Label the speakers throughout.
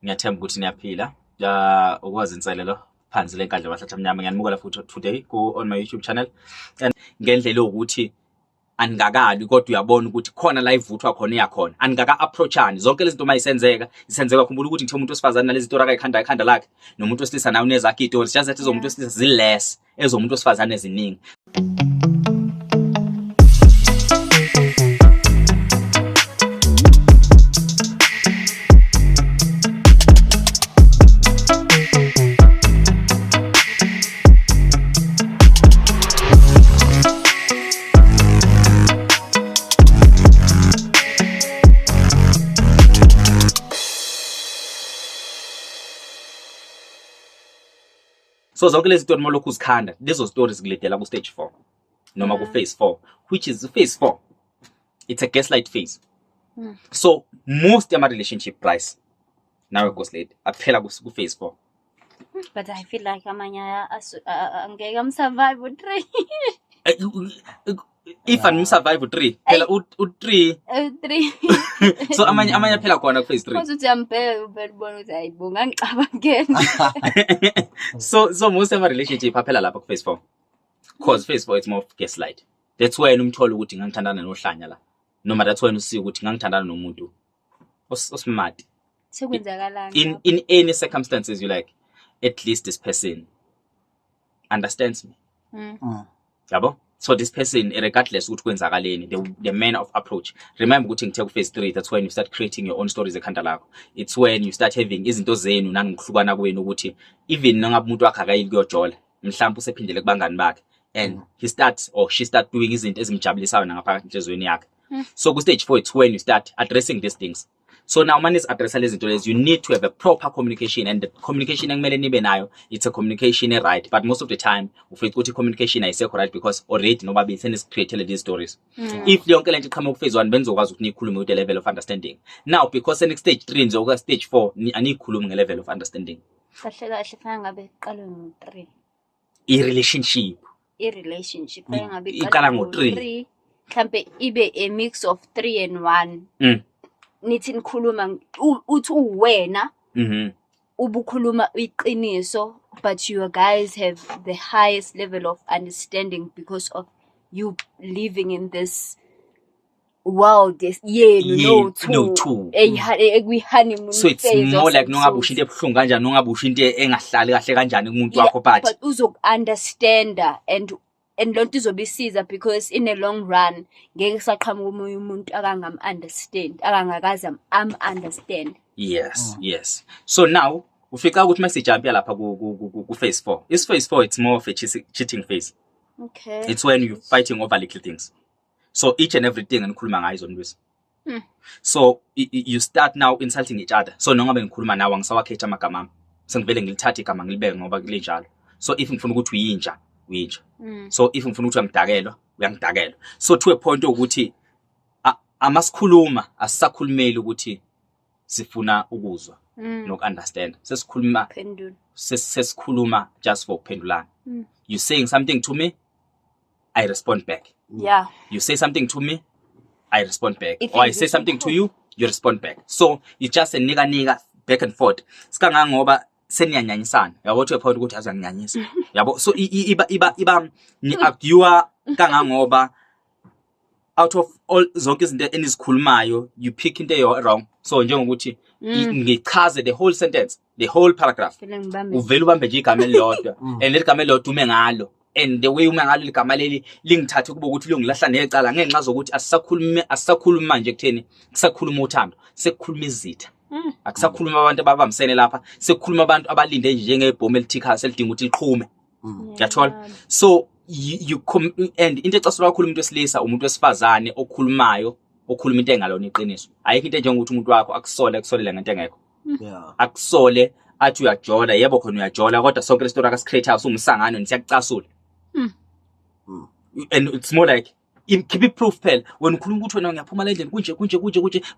Speaker 1: Ngiyathemba ukuthi niyaphila. Ukwazi inselelo phansi lenkandla wahlathi mnyama ngiyanimukela futhi today on my YouTube channel. And ngendlela ukuthi aningakali kodwa uyabona ukuthi khona la ivuthwa khona iyakhona. Aningaka approachani. Zonke lezi zinto isenzeka khumbula ukuthi ngithe umuntu osifazana nalezi zinto ekhanda lakhe nomuntu osilisa nawe nezakhe idoors. Just that ezomuntu osilisa ziless ezomuntu osifazana eziningi. So zonke lezi zinto molokhu uzikhanda lezo stories kuledela ku stage 4 noma ku phase 4, which is phase 4. It's a gaslight phase. So most of my relationship price now gaslight aphela ku phase 4.
Speaker 2: But I feel like amanya angeke amsurvive u3.
Speaker 1: If I'm survive 3 phela u3 so amanya phela khona ku phase 3.
Speaker 2: Uthi uyambheka ubona ukuthi ayibonga ngicabangena.
Speaker 1: So most of my relationship aphela lapha ku phase 4. Cause phase 4 it's more of gaslight. That's why umthola ukuthi ngangithandana nohlanya la. Noma that's why usika ukuthi ngangithandana nomuntu osmart.
Speaker 2: Sekwenzakalani?
Speaker 1: In any circumstances you like, at least this person understands me. Yabo? So this person, regardless ukuthi kwenzakaleni, the man of approach. Remember ukuthi ngithe ku phase 3, that's when you start creating your own stories ekhanda lakho. It's when you start having izinto zenu nangihlukana kwenu ukuthi even nangabe umuntu wakhe akayili kuyojola, mhlawumbe usephindele kubangani bakhe and he starts or she start doing izinto ezimjabulisayo nangaphakathi enhlizweni yakhe. So ku stage 4 it's when you start addressing these things. So now man is address lezi zinto lezi, you need to have a proper communication, and the communication engimele nibe nayo it's a communication right, but most of the time ufika ukuthi communication ayisekho right because already nobabili senisicreate these stories. If yonke lento iqhamuka ku phase 1 benzokwazi ukuthi nikhulume with the level of understanding. Now because next stage 3 nje stage 4 anikhulumi nge level of understanding.
Speaker 2: Kahle fana ngabe iqalwe ngo3.
Speaker 1: I-relationship
Speaker 2: fana ngabe iqala ngo3 mhlambe ibe a mix of 3 and 1. Nithi nikhuluma uthi uwena ubukhuluma iqiniso, but you guys have the highest level of understanding because of you living in this world. No two. We honeymoon.
Speaker 1: So it's more like nongabusha into ebhlungu kanjani, nongabusha into engahlali kahle kanjani kumuntu wakho,
Speaker 2: but uzok understand and lonto izobisiza because in a long run ngeke saqhamuka umunye umuntu akangam akangakazi understand.
Speaker 1: Yes. So now ufika ukuthi message ampi lapha ku phase 4. Is phase 4 it's more of a cheating phase.
Speaker 2: Okay.
Speaker 1: It's when you fighting over little things. So each and everything enikhuluma ngayo zonke. So you start now insulting each other. So nongabe ngikhuluma nawe ngisawakhetha amagama ami. Sengivele ngilithathe igama ngilibeke ngoba kule njalo. So if ngifuna ukuthi uyinja uyinja. So if ngifuna ukuthi uyangidakelwa. So to a point ukuthi amasikhuluma asisakhulumeli ukuthi sifuna ukuzwa nokunderstand. Sesikhuluma just for ukuphendulana. You saying something to me, I respond back.
Speaker 2: Yeah.
Speaker 1: You say something to me, I respond back. Or I say something to you, you respond back. So it's just a nigga back and forth. Sikanga ngoba seniyanyanyisana. Yabo to a point ukuthi azanginyanyisa. Yabo so iba ni argue kangangoba out of all zonke izinto enizikhulumayo you pick into your wrong. So njengokuthi ngichaze the whole sentence, the whole paragraph. Uvela ubambe nje igama elilodwa and legama elilodwa ume ngalo. And the way ume ngalo ligama leli lingithathe kuba ukuthi longilahla necala ngenxa zokuthi asisakhuluma manje kutheni kusakhuluma uthando, sekukhuluma izitha. Akusakhuluma abantu ababambisene lapha, sekukhuluma abantu abalinde nje njengebhomu elithika selidinga ukuthi liqhume. Yathola? So you and into ecasula kakhulu umuntu wesilisa umuntu wesifazane okhulumayo okhuluma into engalona iqiniso. Ayikho into njengokuthi umuntu wakho akusolele ngento engekho. Akusole athi uyajola, yebo khona uyajola kodwa sonke lesitory akasicreate usumsangano nisiyakucasula. And it's more like keep it proof phela wena ukhuluma ukuthi wena ngiyaphuma la endlini kunje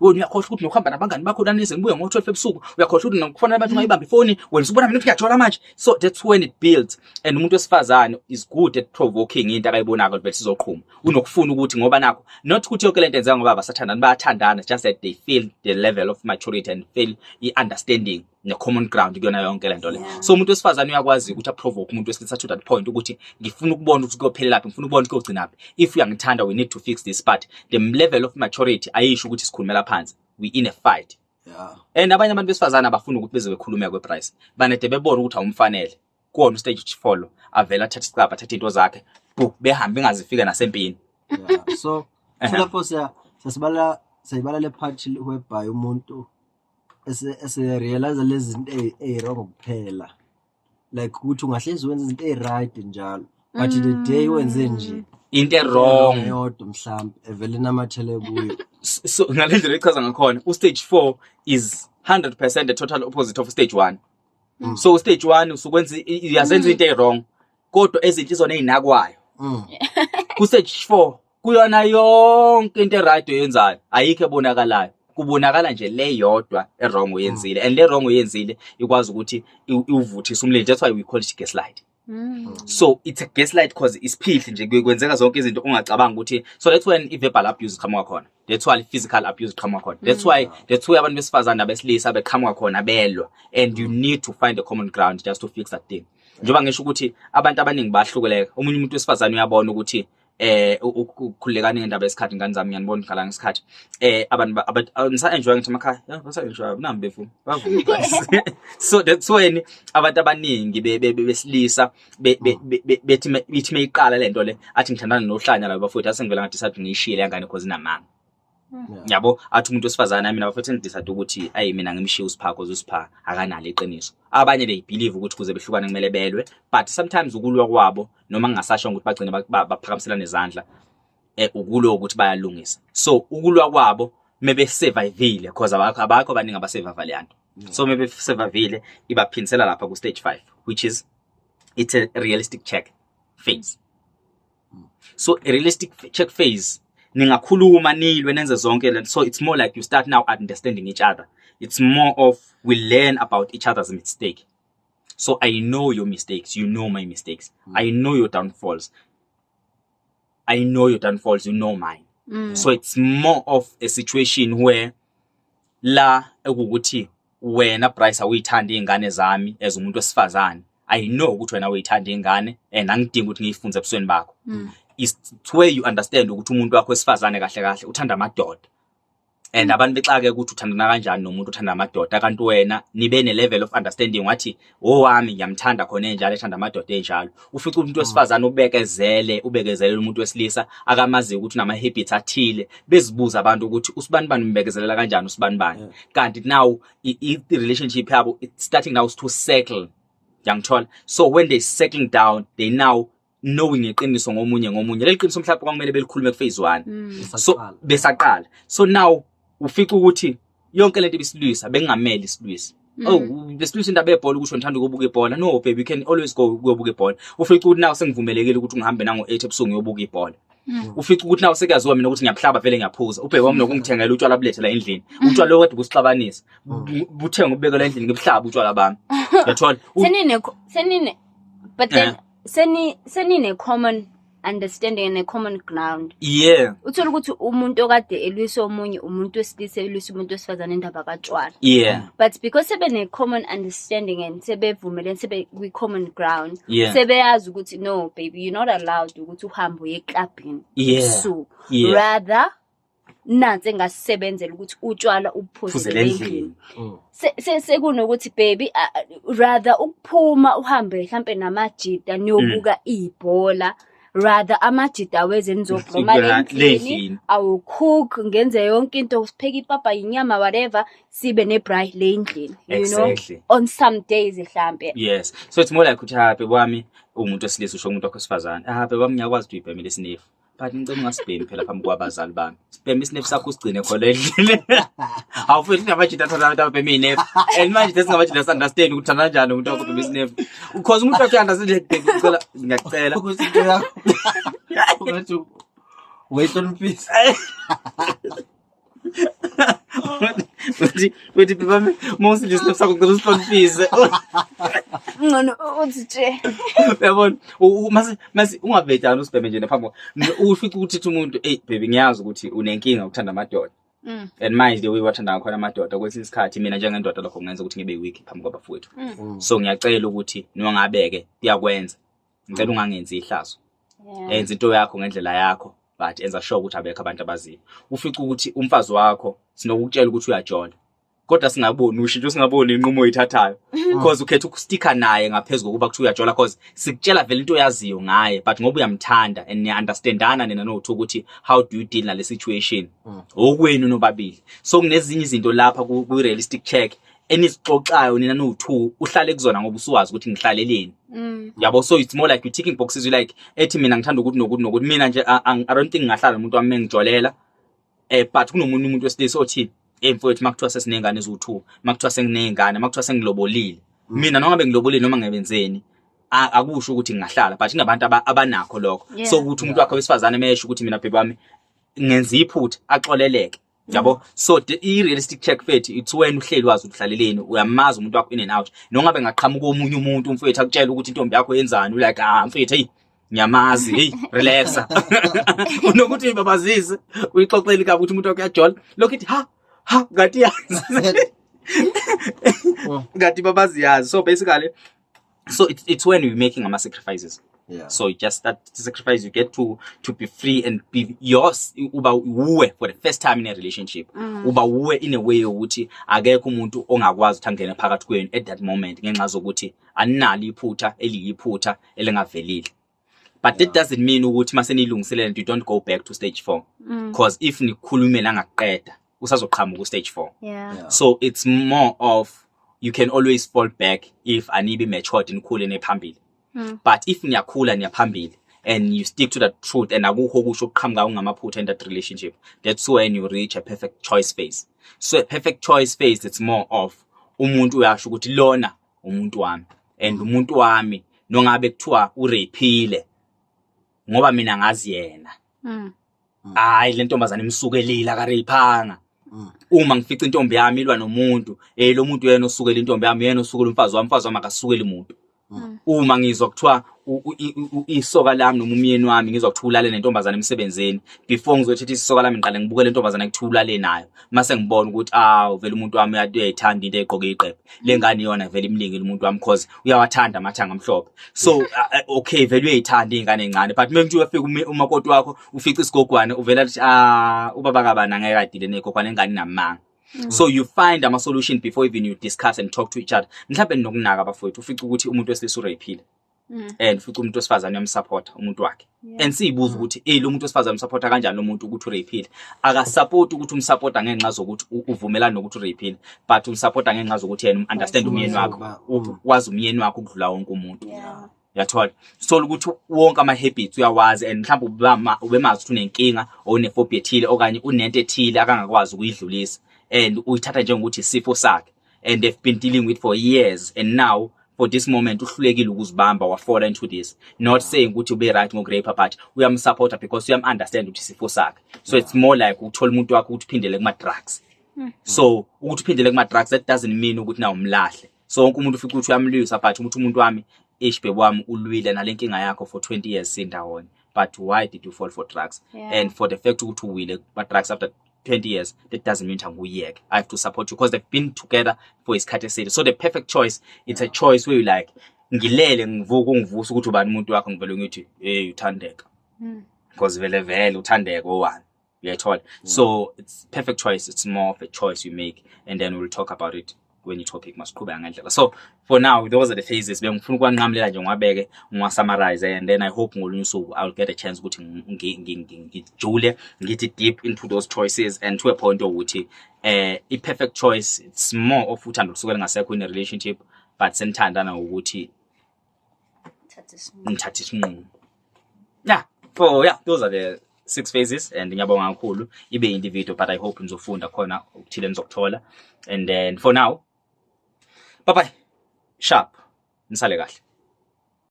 Speaker 1: wena uyakhohlwa ukuthi nokuhamba nabangani bakho lanize ngibuye ngo12 ebusuku, uyakhohlwa ukuthi nokufonela abantu ungayibamba ifoni wena usubona mina uyajola manje. So that's when it builds, and umuntu wesifazane is good at provoking into akayibonaka ukuthi sizoqhuma unokufuna ukuthi ngoba nakho not ukuthi yonke lento ngoba basathandana bayathandana, just that they feel the level of maturity and feel the understanding ne-common ground kuyona yonke lento le. So umuntu wesifazane uyakwazi ukuthi aprovoke umuntu wesilisa to that point ukuthi ngifuna ukubona ukuthi kuyophelela laphi, ngifuna ukubona ukuthi kuyogcina laphi. If uyangithanda, we need to fix this, but the level of maturity ayisho ukuthi sikhulumela phansi, we in a fight. And abanye abantu besifazane abafuna ukuthi beze bekhulumeka kweprice, banede bebona ukuthi awumfanele kuwona stage 4 avela athatha isicaba, athatha into zakhe, behambe ngazifika nasempini.
Speaker 3: So lapho sayibala le part whereby umuntu ese realize lezi zinto wrong kuphela, like ukuthi ungahlezi wenza izinto right njalo, but the day wenze nje
Speaker 1: into wrong
Speaker 3: yodwa mhlambe evele namathele kuyo.
Speaker 1: So ngalendlela ichaza ngakhona stage 4 is 100% the total opposite of stage 1. So stage 1 usukwenza iyazenza into wrong kodwa ezinto izona ezinakwayo. Ku stage 4 kuyona yonke into right oyenzayo ayikho ebonakalayo, kubonakala nje le yodwa wrong oyenzile, and le wrong oyenzile ikwazi ukuthi uvuthise umlilo. That's why we call it gaslight. So it's a gaslight because isiphihli nje kwenzeka zonke izinto ungacabanga ukuthi. So that's when verbal abuse iqhamuka khona, that's why physical abuse iqhamuka khona, that's why abantu besifazana nabesilisa beqhamuka khona belwa, and you need to find a common ground just to fix that thing. Njoba ngisho ukuthi abantu abaningi bahlukuleka, omunye umuntu wesifazana uyabona ukuthi ukukhulekana ngendaba yesikhathi, ngani zami ngiyanibona ngala ngesikhathi abantu enjoy ngithi emakhaya enjoy nambe mfu bavuma. So that's when abantu abaningi besilisa bethi mayiqala lento le athi ngithandana nohlanya la bafowethu asengivela ngathi sathi ngishiyile yangane because inamanga. Yabo athi umuntu wesifazana mina bafowethu ngidecide ukuthi ayi mina ngimshiya uSipha cause uSipha akanalo iqiniso. Abanye they believe ukuthi kuze behlukane kumele belwe, but sometimes ukulwa kwabo noma ngingasasho ukuthi bagcine baphakamisela nezandla ukulwa ukuthi bayalungisa. So ukulwa kwabo maybe survivile cause abakho abaningi abasurvive leyanto. So maybe survivile ibaphinisela lapha ku stage 5, which is it's a realistic check phase. So a realistic check phase ningakhuluma nilwe nenze zonke lento. So it's more like you start now understanding each other. It's more of we learn about each other's mistake. So I know your mistakes, you know my mistakes. I know your downfalls, you know mine. So it's more of a situation where la ekukuthi wena Bryce awuyithanda ingane zami as umuntu wesifazane, I know ukuthi wena awuyithanda ingane and angidingi ukuthi ngiyifunze ebusweni bakho. It's where you understand ukuthi umuntu wakho wesifazane kahle kahle uthanda amadoda, and abantu bexake ukuthi uthandana kanjani nomuntu uthanda amadoda kanti wena nibe ne level of understanding wathi wami ngiyamthanda khona enjalo ethanda amadoda enjalo. Ufica umuntu wesifazane ubekezele umuntu wesilisa akamazi ukuthi nama habits athile, bezibuza abantu ukuthi usibani bani umbekezelela kanjani usibani bani. Kanti now the relationship yabo it's starting now to settle, yangithola. So when they settling down, they now knowing iqiniso ngomunye leliqiniso mhlawumbe kwamele belikhulume ku phase 1. So besaqala, so now ufika ukuthi yonke lento bisilwisa bengameli isilwisa. Besilwisa indaba yebhola ukuthi ngithanda ukubuka ibhola. No baby, you can always go ukuyobuka ibhola. Ufika ukuthi now sengivumelekile ukuthi ngihambe nango 8 ebusuku ngiyobuka ibhola. Ufika ukuthi now sekuyaziwa mina ukuthi ngiyahlaba vele ngiyaphuza. Ubheke wami nokungithengela utshwala bulethela endlini. Utshwala lo kade kusixabanisa. Buthenga ubekela endlini ngibuhlaba utshwala bami. Uyathola?
Speaker 2: Senine but then senine common understanding and a common ground.
Speaker 1: Yeah.
Speaker 2: Uthola ukuthi umuntu okade elwisa omunye umuntu wesilisa elwisa umuntu wesifazane indaba kaTshwala.
Speaker 1: Yeah.
Speaker 2: But because sebe common understanding and sebevumelene sebe we common ground, sebeyazi ukuthi no baby, you're not allowed ukuthi uhambe uye clubbing. So rather nansi engasebenzela ukuthi utshwala uphuzele endlini. Sekunokuthi baby rather ukuphuma uhambe mhlambe namajita niyobuka ibhola, rather amajita weze nizophuma endlini awu cook ngenze yonke into, usipheka ipapa inyama whatever, sibe ne braai le endlini, you know, on some days mhlambe.
Speaker 1: Yes, so it's more like ukuthi happy wami umuntu wesilisa usho umuntu wesifazane happy wami ngiyakwazi ukuthi ibhemile isinefu, but ngicela ungasibhemi phela phambi kwabazali bami. Sibhemi isinefu sakho usigcine khona endlini. Awufuni amajita athanda abantu abhemi inefu, and manje desingabajita understand ukuthi thana kanjani umuntu wakho ubhemi isinefu because umuntu wakho understand ngicela ngiyacela
Speaker 3: ukuthi into yakho uthi wait on peace.
Speaker 1: Uthi bami mostly isinefu sakho ngicela usihloniphe.
Speaker 2: Ngono uthi nje
Speaker 1: uyabona mase ungavejana usibheme nje naphambi ufika ukuthi umuntu hey baby ngiyazi ukuthi unenkinga ukuthanda amadoda, And manje the way wathanda khona amadoda kwesinye isikhathi mina njengendoda lokho kungenza ukuthi ngibe weak phambi kwabafowethu. So ngiyacela ukuthi nongabeke kuyakwenza. Ngicela ungangenzi ihlazo. Enza into yakho ngendlela yakho but enza sure ukuthi abekho abantu abaziyo. Ufica ukuthi umfazi wakho sinokukutshela ukuthi uyajola. Kodwa singaboni ushintsho singaboni inqumo oyithathayo because ukhetha ukusticka naye ngaphezulu kuba kuthi uyajola because sikutshela vele into oyaziyo ngaye but ngoba uyamthanda and niya understandana nina nothi ukuthi how do you deal nale situation okwenu nobabili. So kunezinye izinto lapha ku realistic check enizixoxayo nina no2 uhlale kuzona ngoba usuwazi ukuthi ngihlaleleni. Yabo, so it's more like you ticking boxes, you like ethi mina ngithanda ukuthi nokuthi mina nje I don't think ngahlala umuntu wami mengijolela but kunomunye umuntu wesilisa othini mfowethu makuthiwa sesinengane ezu2 makuthiwa senginengane makuthiwa sengilobolile mina noma bengilobolile noma ngebenzeni akusho ukuthi ngingahlala but inabantu abanakho lokho. So ukuthi umuntu wakhe wesifazane mesho ukuthi mina bhebe wami ngenza iphutha axoleleke. Yabo, so the realistic check fethu it's when uhleli wazi ukuhlaleleni uyamazi umuntu wakho in and out noma bengaqhamuka omunye umuntu umfowethu akutshela ukuthi intombi yakho yenzani like mfowethu hey nyamazi hey relaxa unokuthi babazise uyixoxele kabi ukuthi umuntu wakho uyajola lokho ithi ha ngathi yazi ngathi babaziyazi. So basically so it's when we're making our sacrifices. So just that sacrifice you get to be free and be yours uba uwe for the first time in a relationship. Uba uwe in a way ukuthi akekho umuntu ongakwazi uthangena phakathi kwenu at that moment ngenxa zokuthi aninali iphutha eliyiphutha elingavelile. But that doesn't mean ukuthi mase nilungiselela you don't go back to stage 4 because if nikhulume la ngaqeda usazoqhamuka ku stage 4. So it's more of you can always fall back if anibe matured nikhule nephambili. But if niyakhula niyaphambili and you stick to the truth and akukho kusho ukuqhamuka ungamaphutha in that relationship, that's when you reach a perfect choice phase. So a perfect choice phase it's more of umuntu uyasho ukuthi lona umuntu wami and umuntu wami nongabe kuthiwa urepile ngoba mina ngazi yena hayi le ntombazana imsukelile akarephanga. Uma ngifica intombi yami ilwa nomuntu lo muntu yena osukela intombi yami yena osukela umfazi wami akasukeli umuntu. Uma ngizwa kuthiwa isoka lami noma umyeni wami ngizwa kuthulale nentombazana emsebenzini before ngizothetha isoka lami ngiqale ngibuke le ntombazana kuthulale nayo mase ngibona ukuthi vele umuntu wami uyayithanda into eqoke iqephe lengane yona vele imlingile umuntu wami because uyawathanda amathanga amhlophe. So okay vele uyayithanda ingane encane but manje uyafika umakoti wakho ufica isigogwane uvela athi ubaba kabana ngeke adile negogwane engane namanga. So you find a solution before even you discuss and talk to each other. Mhlawumbe nokunaka abafowethu ufica ukuthi umuntu wesilisa urepile and ufica umuntu wesifazane uyamsupport umuntu wakhe and siyibuza ukuthi lo muntu wesifazane umsupporta kanjani lo muntu ukuthi urepile. Akasupport ukuthi umsupporta ngenxa zokuthi uvumelana nokuthi urepile but umsupporta ngenxa zokuthi yena understand umyeni wakho wazi umyeni wakho ukudlula wonke umuntu. Yathola so ukuthi wonke ama habits uyawazi and mhlawumbe ubemazi ukuthi unenkinga or unephobia ethile okanye unento ethile akangakwazi ukuyidlulisa and uyithatha njengokuthi isifo sakhe and they've been dealing with for years and now for this moment uhlulekile ukuzibamba wafalla into this not saying ukuthi ube right ngokurepa but uyamsupporta because uyam-understand ukuthi isifo sakhe. So it's more like uthola umuntu wakho ukuthi uphindele kuma-drugs. So ukuthi uphindele kuma-drugs that doesn't mean ukuthi na umlahle. So wonke umuntu ufika ukuthi uyamlwisa but umuntu wami bhebe wami ulwile nale nkinga yakho for 20 years sindawonye but why did you fall for drugs? And for the fact ukuthi uwile kuma-drugs after 20 years, that doesn't mean I have to support you because they've been together for isikhathi eside. So the perfect choice, it's a choice where you like ngilele ngivusa ukuthi ubani umuntu wakho ngivele ngithi uthandeka because vele uthandeka owani uyayithola. So it's perfect choice, it's more of a choice you make and then we'll talk about it when you topic masiqhubeka ngendlela. So for now those are the phases bengifuna ukwanqamulela nje ngwabeke ngwasummarize and then I hope ngolunye usuku I'll get a chance ukuthi ngijule ngithi deep into those choices and to a point ukuthi a perfect choice it's more of uthando kusukela ngasekho in a relationship but senithandana ukuthi ngithathe isinqumo. Those are the 6 phases and ngiyabonga kakhulu ibe individual but I hope nizofunda khona ukuthile nizokuthola and then for now bye bye sharp nisale kahle.